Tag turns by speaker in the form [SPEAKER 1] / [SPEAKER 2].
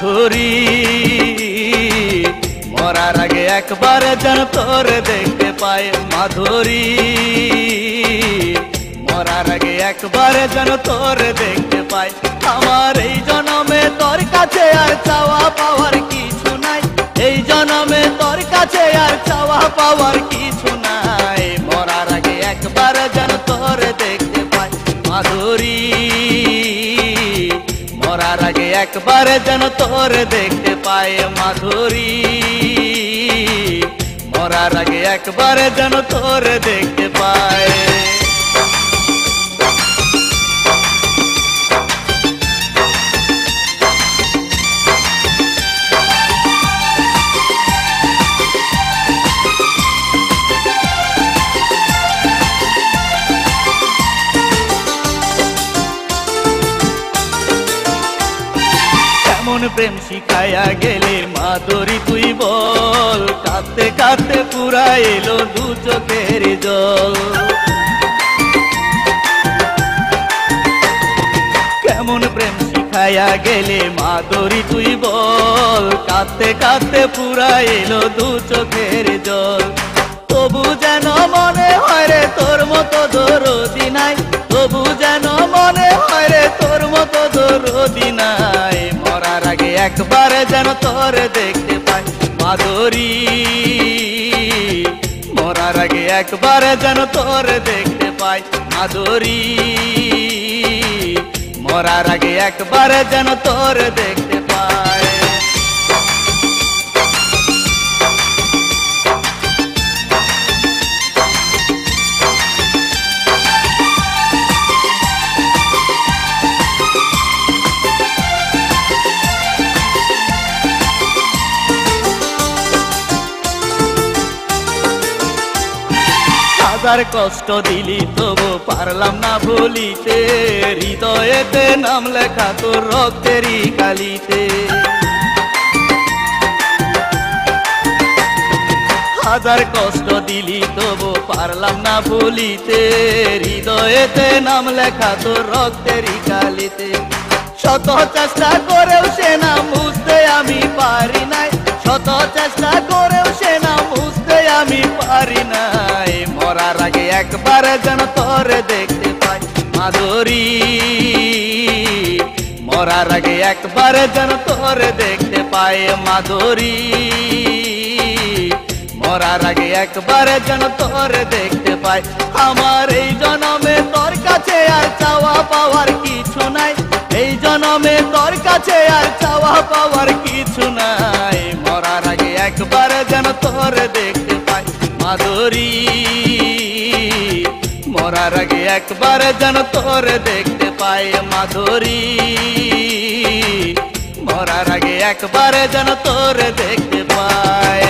[SPEAKER 1] মাধুরী মরার আগে একবার যেন তোর দেখতে পাই মাধুরী মরার আগে একবার যেন তোর দেখতে পাই আমার এই জনমে তোর কাছে আর চাওয়া পাওয়ার কিছু নাই এই জনমে তোর কাছে আর চাওয়া পাওয়ার কিছু নাই মরার আগে একবার যেন তোর দেখতে পাই মাধুরী মরার আগে একবার যেন তোর দেখতে পাই মাধুরী মরার আগে একবার যেন তোর দেখতে পাই কেমন প্রেম শিখাইয়া গেলে মাধুরী তুই বল কাঁদতে কাঁদতে পুরা এলো দু চোখের জল কেমন প্রেম শিখাইয়া গেলে মাধুরী তুই বল কাঁদতে কাঁদতে পুরা এলো দু চোখের জল তবু যেন মনে হয় রে তোর মতো দরদি নাই তবু যেন মনে হয় রে তোর মতো দরদি নাই মরার আগে একবার যেন তোর দেখতে পাই মাধুরী মরার আগে একবার যেন তোর দেখতে পাই মাধুরী মরার আগে একবার যেন তোর দেখতে পাই হাজার কষ্ট দিলি তবু পারলাম না ভুলিতে হৃদয়েতে নাম লেখা তোর রক্তেরই কালিতে হাজার কষ্ট দিলি তবু পারলাম না ভুলিতে হৃদয়েতে নাম লেখা তোর রক্তেরই কালিতে শত চেষ্টা করেও সে নাম বুঝতে আমি পারি নাই শত চেষ্টা করেও সে নাম বুঝতে আমি পারি নাই মরার আগে একবার যেন তোর দেখতে পাই মাধুরী মরার আগে একবার যেন তোর দেখতে পাই মাধুরী মরার আগে একবার যেন তোর দেখতে পাই আমার এই জনমে তোর কাছে আর চাওয়া পাওয়ার কিছু নাই এই জনমে তোর কাছে আর চাওয়া পাওয়ার কিছু নাই মরার আগে একবার যেন তোর দেখতে পাই মাধুরী মরার আগে একবার যেন তোর দেখতে পাই মাধুরী মরার আগে একবার যেন তোর দেখতে পাই